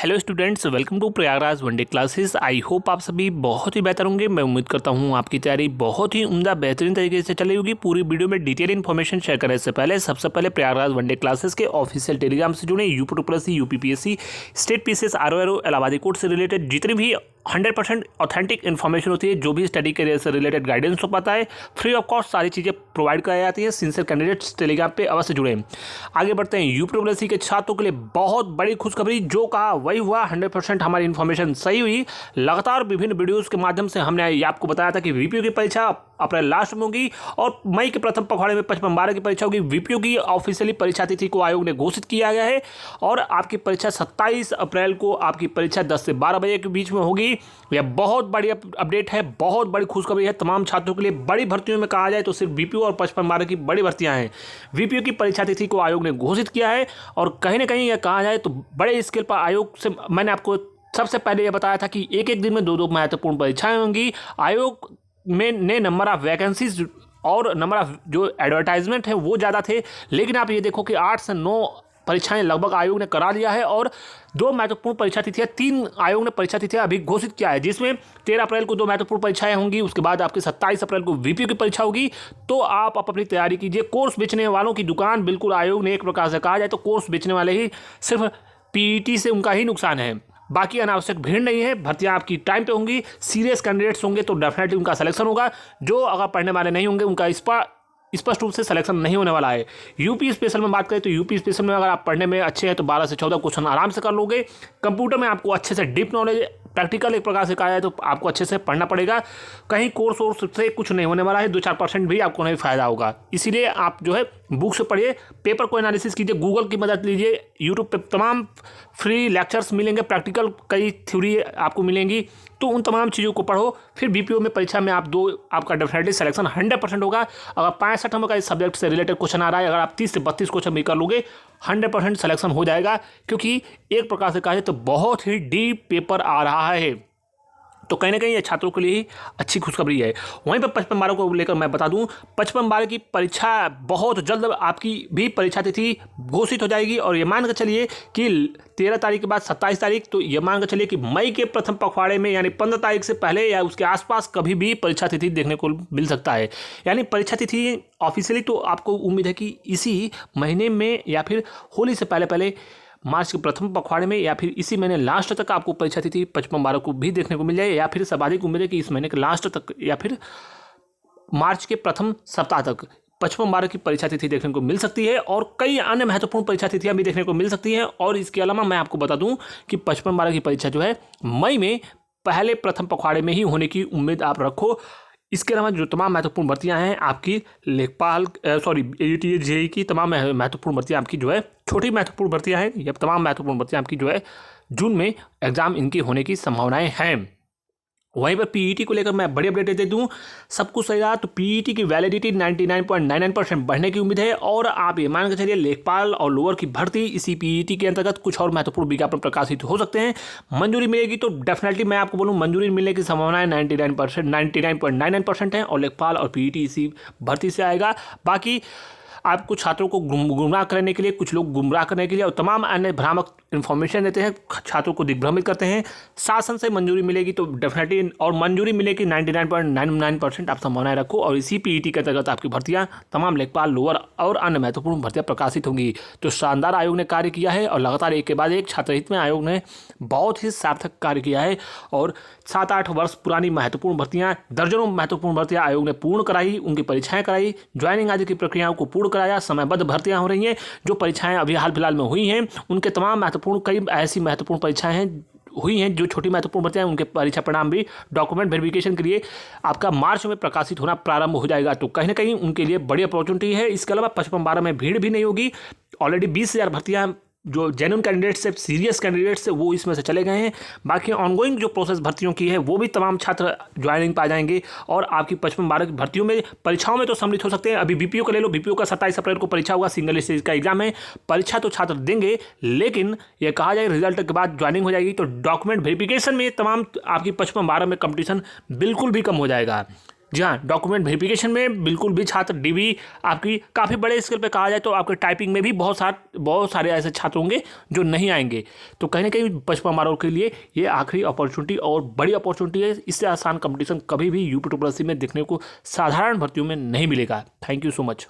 Hello students, welcome to Prayagraj one day classes. I hope आप सभी बहुत ही बेहतर होंगे। मैं उम्मीद करता हूँ आपकी तैयारी बहुत ही उम्दा बेहतरीन तरीके से चली होगी। पूरी वीडियो में डिटेल इन्फॉर्मेशन शेयर करने से पहले सबसे पहले प्रयागराज वनडे क्लासेस के ऑफिशियल टेलीग्राम से जुड़े UP UPPSC state PCS RO इलाहाबादी कोर्ट से रिलेटेड जितनी भी 100% ऑथेंटिक इन्फॉर्मेशन होती है, जो भी स्टडी करियर से रिलेटेड गाइडेंस हो पाता है, फ्री ऑफ कॉस्ट सारी चीज़ें प्रोवाइड कराई जाती है। सिंसियर कैंडिडेट्स टेलीग्राम पे अवश्य जुड़े। आगे बढ़ते हैं। यूपीपीएससी के छात्रों के लिए बहुत बड़ी खुशखबरी, जो कहा वही हुआ। 100% हमारी इन्फॉर्मेशन सही हुई। लगातार विभिन्न वीडियोज़ के माध्यम से हमने ये आपको बताया था कि वीपीओ की परीक्षा अप्रैल लास्ट में होगी और मई के प्रथम पखवाड़े में 55-12 की परीक्षा होगी। वीपीओ की ऑफिशियली परीक्षा तिथि को आयोग ने घोषित किया गया है और आपकी परीक्षा 27 अप्रैल को आपकी परीक्षा 10 से 12 बजे के बीच में होगी। यह बहुत बड़ी अपडेट है, बहुत बड़ी खुशखबरी है तमाम छात्रों के लिए। बड़ी भर्तियों में कहा जाए तो सिर्फ वीपीओ और 55-12 की बड़ी भर्तियां हैं। वीपीओ की परीक्षा तिथि को आयोग ने घोषित किया है और कहीं ना कहीं यह कहा जाए तो बड़े स्केल पर आयोग से मैंने आपको सबसे पहले यह बताया था कि एक दिन में दो महत्वपूर्ण परीक्षाएं होंगी। आयोग में ने नंबर ऑफ वैकेंसीज और नंबर ऑफ जो एडवर्टाइजमेंट है वो ज़्यादा थे, लेकिन आप ये देखो कि 8 से 9 परीक्षाएं लगभग आयोग ने करा लिया है और 2 महत्वपूर्ण परीक्षा तिथियां, 3 आयोग ने परीक्षा तिथियां अभी घोषित किया है, जिसमें 13 अप्रैल को 2 महत्वपूर्ण परीक्षाएं होंगी। उसके बाद आपकी 27 अप्रैल को वीपीओ की परीक्षा होगी। तो आप अपनी तैयारी कीजिए। कोर्स बेचने वालों की दुकान बिल्कुल, आयोग ने एक प्रकार से कहा जाए तो कोर्स बेचने वाले ही सिर्फ पीईटी से उनका ही नुकसान है, बाकी अनावश्यक भीड़ नहीं है। भर्तियां आपकी टाइम पे होंगी। सीरियस कैंडिडेट्स होंगे तो डेफिनेटली उनका सिलेक्शन होगा। जो अगर पढ़ने वाले नहीं होंगे उनका स्पष्ट रूप से सिलेक्शन नहीं होने वाला है। यूपी स्पेशल में बात करें तो यूपी स्पेशल में अगर आप पढ़ने में अच्छे हैं तो 12 से 14 क्वेश्चन आराम से कर लोगे। कंप्यूटर में आपको अच्छे से डीप नॉलेज, प्रैक्टिकल एक प्रकार से कहा जाए तो आपको अच्छे से पढ़ना पड़ेगा। कहीं कोर्स वोर्स से कुछ नहीं होने वाला है, 2-4% भी आपको नहीं फायदा होगा। इसीलिए आप जो है बुक से पढ़िए, पेपर को एनालिसिस कीजिए, गूगल की मदद लीजिए। यूट्यूब पे तमाम फ्री लेक्चर्स मिलेंगे, प्रैक्टिकल कई थ्योरी आपको मिलेंगी, तो उन तमाम चीज़ों को पढ़ो। फिर बीपीओ में परीक्षा में आपका डेफिनेटली सिलेक्शन 100% होगा। अगर 65 नंबर का इस सब्जेक्ट से रिलेटेड क्वेश्चन आ रहा है, अगर आप 30 से 32 क्वेश्चन भी कर लोगे 100% सिलेक्शन हो जाएगा, क्योंकि एक प्रकार से कहा जाए तो बहुत ही डीप पेपर आ रहा है। तो कहीं ना कहीं ये छात्रों के लिए अच्छी खुशखबरी है। वहीं पर 55-12 को लेकर मैं बता दूं, 55-12 की परीक्षा बहुत जल्द आपकी भी परीक्षा तिथि घोषित हो जाएगी और ये मान कर चलिए कि 13 तारीख के बाद 27 तारीख, तो ये मान कर चलिए कि मई के प्रथम पखवाड़े में यानी 15 तारीख से पहले या उसके आसपास कभी भी परीक्षा तिथि देखने को मिल सकता है। यानी परीक्षा तिथि ऑफिशियली तो आपको उम्मीद है कि इसी महीने में या फिर होली से पहले मार्च के प्रथम पखवाड़े में या फिर इसी महीने लास्ट तक आपको परीक्षा तिथि 55-12 को भी देखने को मिल जाए, या फिर सर्वाधिक उम्मीद है कि इस महीने के लास्ट तक या फिर मार्च के प्रथम सप्ताह तक 55-12 की परीक्षा तिथि देखने को मिल सकती है और कई अन्य महत्वपूर्ण परीक्षा तिथियां भी देखने को मिल सकती हैं। और इसके अलावा मैं आपको बता दूं कि 55-12 की परीक्षा जो है मई में पहले प्रथम पखवाड़े में ही होने की उम्मीद आप रखो। इसके अलावा जो तमाम महत्वपूर्ण भर्तियां हैं आपकी लेखपाल एटीए जेई की तमाम महत्वपूर्ण भर्तियां आपकी जो है छोटी महत्वपूर्ण भर्तियां हैं, ये तमाम महत्वपूर्ण भर्तियां आपकी जो है जून में एग्जाम इनकी होने की संभावनाएं हैं। वहीं पर पीईटी को लेकर मैं बड़ी अपडेट दे दूं। सब कुछ सही रहा तो पीईटी की वैलिडिटी 99.99% बढ़ने की उम्मीद है और आप ये मान के चलिए लेखपाल और लोअर की भर्ती इसी पीईटी के अंतर्गत कुछ और महत्वपूर्ण विज्ञापन प्रकाशित हो सकते हैं। मंजूरी मिलेगी तो डेफिनेटली मैं आपको बोलूँ मंजूरी मिलने की संभावनाएं 99.99% है और लेखपाल और पीईटी इसी भर्ती से आएगा। बाकी आपको छात्रों को गुमराह करने के लिए, कुछ लोग गुमराह करने के लिए और तमाम अन्य भ्रामक इन्फॉर्मेशन देते हैं, छात्रों को दिग्भ्रमित करते हैं। शासन से मंजूरी मिलेगी तो डेफिनेटली, और मंजूरी मिलेगी 99.99% आप संभावनाएं रखो और इसी पीईटी के अंतर्गत आपकी भर्तियां तमाम लेखपाल, लोअर और अन्य महत्वपूर्ण भर्तियां प्रकाशित होंगी। तो शानदार आयोग ने कार्य किया है और लगातार एक के बाद एक छात्रहित में आयोग ने बहुत ही सार्थक कार्य किया है और 7-8 वर्ष पुरानी महत्वपूर्ण भर्तियां, दर्जनों महत्वपूर्ण भर्तियां आयोग ने पूर्ण कराई, उनकी परीक्षाएं कराई, ज्वाइनिंग आदि की प्रक्रियाओं को पूर्ण कराया। समयबद्ध भर्तियां हो रही हैं। जो परीक्षाएं अभी हाल फिलहाल में हुई हैं उनके तमाम महत्वपूर्ण, कई ऐसी महत्वपूर्ण परीक्षाएं हैं हुई हैं जो छोटी महत्वपूर्ण भर्तियां, उनके परीक्षा परिणाम भी डॉक्यूमेंट वेरिफिकेशन के लिए आपका मार्च में प्रकाशित होना प्रारंभ हो जाएगा। तो कहीं ना कहीं उनके लिए बड़ी अपॉर्चुनिटी है। इसके अलावा 55-12 में भीड़ भी नहीं होगी। ऑलरेडी 20,000 भर्तियां जो जेन्युइन कैंडिडेट्स है, सीरियस कैंडिडेट्स है, वो इसमें से चले गए हैं। बाकी ऑनगोइंग जो प्रोसेस भर्तियों की है वो भी तमाम छात्र ज्वाइनिंग पा जाएंगे और आपकी 55-12 की भर्तियों में, परीक्षाओं में तो सम्मिलित हो सकते हैं। अभी बीपीओ का ले लो, बीपीओ का 27 अप्रैल को परीक्षा होगा, सिंगल स्टेज का एग्जाम है। परीक्षा तो छात्र देंगे, लेकिन ये कहा जाए रिजल्ट के बाद ज्वाइनिंग हो जाएगी तो डॉक्यूमेंट वेरिफिकेशन में तमाम आपकी 55-12 में कंपटीशन बिल्कुल भी कम हो जाएगा। जी हाँ, डॉक्यूमेंट वेरिफिकेशन में बिल्कुल भी छात्र डीबी आपकी काफ़ी बड़े स्केल पे कहा जाए तो आपके टाइपिंग में भी बहुत सारे ऐसे छात्र होंगे जो नहीं आएंगे। तो कहीं ना कहीं पचपा मारों के लिए ये आखिरी अपॉर्चुनिटी और बड़ी अपॉर्चुनिटी है। इससे आसान कंपटीशन कभी भी यूपी ट्रिपल एससी में देखने को साधारण भर्तियों में नहीं मिलेगा। Thank you so much.